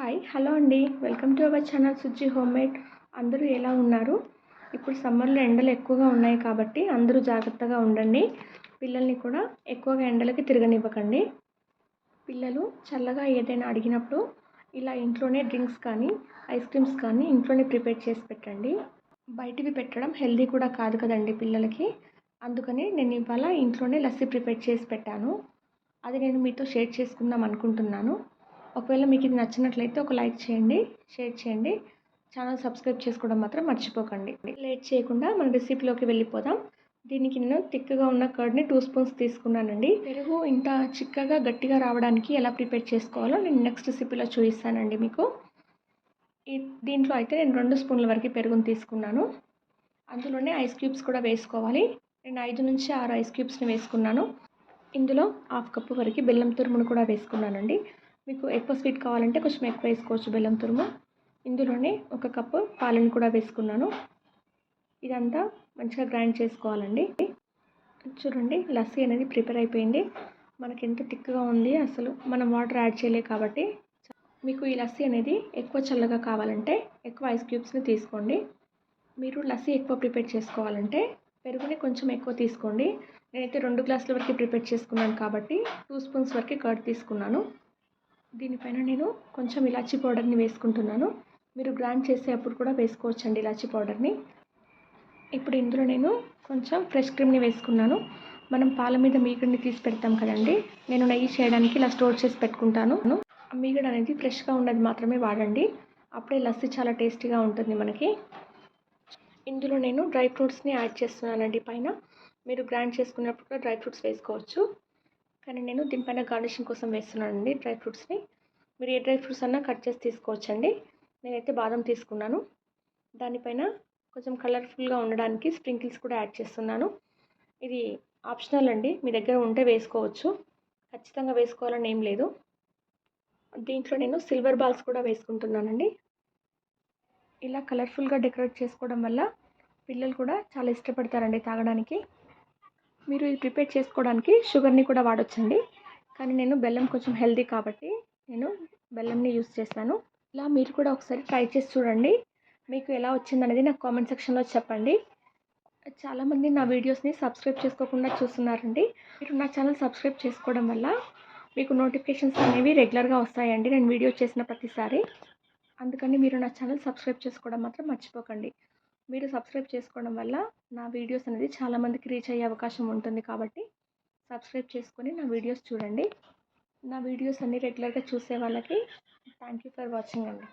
Hi hello అండి. Welcome to our channel Sujji homemade. అందరూ ఎలా ఉన్నారు? ఇప్పుడు సమ్మర్లో ఎండలు ఎక్కువగా ఉన్నాయి కాబట్టి అందరూ జాగ్రత్తగా ఉండండి. పిల్లల్ని కూడా ఎక్కువగా ఎండలకి తిరగనివ్వకండి. పిల్లలు చల్లగా ఏదైనా అడిగినప్పుడు ఇలా ఇంట్లోనే డ్రింక్స్ కానీ ఐస్ క్రీమ్స్ కానీ ఇంట్లోనే ప్రిపేర్ చేసి పెట్టండి. బయటివి పెట్టడం హెల్దీ కూడా కాదు కదండి పిల్లలకి. అందుకని నేను ఇవాళ ఇంట్లోనే లస్సీ ప్రిపేర్ చేసి పెట్టాను. అది నేను మీతో షేర్ చేసుకుందాం అనుకుంటున్నాను. ఒకవేళ మీకు ఇది నచ్చినట్లయితే ఒక లైక్ చేయండి, షేర్ చేయండి. ఛానల్ సబ్స్క్రైబ్ చేసుకోవడం మాత్రం మర్చిపోకండి. లేట్ చేయకుండా మన రెసిపీలోకి వెళ్ళిపోదాం. దీనికి నేను థిక్గా ఉన్న కర్డ్ని 2 స్పూన్స్ తీసుకున్నానండి. పెరుగు ఇంత చిక్కగా గట్టిగా రావడానికి ఎలా ప్రిపేర్ చేసుకోవాలో నేను నెక్స్ట్ రెసిపీలో చూపిస్తానండి మీకు. దీంట్లో అయితే నేను 2 స్పూన్ల వరకు పెరుగుని తీసుకున్నాను. అందులోనే ఐస్ క్యూబ్స్ కూడా వేసుకోవాలి. నేను 5 నుంచి 6 ఐస్ క్యూబ్స్ని వేసుకున్నాను. ఇందులో 1/2 కప్పు వరకు బెల్లం తురుమును కూడా వేసుకున్నానండి. మీకు ఎక్కువ స్వీట్ కావాలంటే కొంచెం ఎక్కువ వేసుకోవచ్చు బెల్లం తురుము. ఇందులోనే 1 కప్పు పాలను కూడా వేసుకున్నాను. ఇదంతా మంచిగా గ్రైండ్ చేసుకోవాలండి. చూడండి, లస్సీ అనేది ప్రిపేర్ అయిపోయింది. మనకి ఎంత థిక్గా ఉంది, అసలు మనం వాటర్ యాడ్ చేయలేదు కాబట్టి. మీకు ఈ లస్సీ అనేది ఎక్కువ చల్లగా కావాలంటే ఎక్కువ ఐస్ క్యూబ్స్ని తీసుకోండి. మీరు లస్సీ ఎక్కువ ప్రిపేర్ చేసుకోవాలంటే పెరుగుని కొంచెం ఎక్కువ తీసుకోండి. నేనైతే 2 గ్లాసుల వరకు ప్రిపేర్ చేసుకున్నాను కాబట్టి 2 స్పూన్స్ వరకు కర్డ్ తీసుకున్నాను. దీనిపైన నేను కొంచెం ఇలాచీ పౌడర్ని వేసుకుంటున్నాను. మీరు గ్రైండ్ చేసేటప్పుడు కూడా వేసుకోవచ్చండి ఇలాచీ పౌడర్ని. ఇప్పుడు ఇందులో నేను కొంచెం ఫ్రెష్ క్రీమ్ని వేసుకున్నాను. మనం పాల మీద మీగడని తీసి పెడతాం కదండి, నేను నెయ్యి చేయడానికి ఇలా స్టోర్ చేసి పెట్టుకుంటాను. మీగడ అనేది ఫ్రెష్గా ఉన్నది మాత్రమే వాడండి, అప్పుడే లస్సీ చాలా టేస్టీగా ఉంటుంది మనకి. ఇందులో నేను డ్రై ఫ్రూట్స్ని యాడ్ చేస్తున్నానండి పైన. మీరు గ్రైండ్ చేసుకున్నప్పుడు కూడా డ్రై ఫ్రూట్స్ వేసుకోవచ్చు, కానీ నేను దీనిపైన గార్నిషింగ్ కోసం వేస్తున్నానండి డ్రై ఫ్రూట్స్ని. మీరు ఏ డ్రై ఫ్రూట్స్ అన్నా కట్ చేసి తీసుకోవచ్చండి. నేనైతే బాదం తీసుకున్నాను. దానిపైన కొంచెం కలర్ఫుల్గా ఉండడానికి స్ప్రింకిల్స్ కూడా యాడ్ చేస్తున్నాను. ఇది ఆప్షనల్ అండి, మీ దగ్గర ఉంటే వేసుకోవచ్చు, ఖచ్చితంగా వేసుకోవాలని ఏం లేదు. దీంట్లో నేను సిల్వర్ బాల్స్ కూడా వేసుకుంటున్నానండి. ఇలా కలర్ఫుల్గా డెకరేట్ చేసుకోవడం వల్ల పిల్లలు కూడా చాలా ఇష్టపడతారండి తాగడానికి. మీరు ఇది ప్రిపేర్ చేసుకోవడానికి షుగర్ని కూడా వాడొచ్చండి, కానీ నేను బెల్లం కొంచెం హెల్దీ కాబట్టి నేను బెల్లంని యూస్ చేస్తాను. ఇలా మీరు కూడా ఒకసారి ట్రై చేసి చూడండి. మీకు ఎలా వచ్చిందనేది నాకు కామెంట్ సెక్షన్లో చెప్పండి. చాలామంది నా వీడియోస్ని సబ్స్క్రైబ్ చేసుకోకుండా చూస్తున్నారండి. మీరు నా ఛానల్ సబ్స్క్రైబ్ చేసుకోవడం వల్ల మీకు నోటిఫికేషన్స్ అనేవి రెగ్యులర్గా వస్తాయండి నేను వీడియో చేసిన ప్రతిసారి. అందుకని మీరు నా ఛానల్ సబ్స్క్రైబ్ చేసుకోవడం మాత్రం మర్చిపోకండి. మీరు సబ్స్క్రైబ్ చేసుకోవడం వల్ల నా వీడియోస్ అనేది చాలామందికి రీచ్ అయ్యే అవకాశం ఉంటుంది కాబట్టి సబ్స్క్రైబ్ చేసుకొని నా వీడియోస్ చూడండి. నా వీడియోస్ అన్ని రెగ్యులర్గా చూసే వాళ్ళకి థ్యాంక్ యూ ఫర్ వాచింగ్ అండి.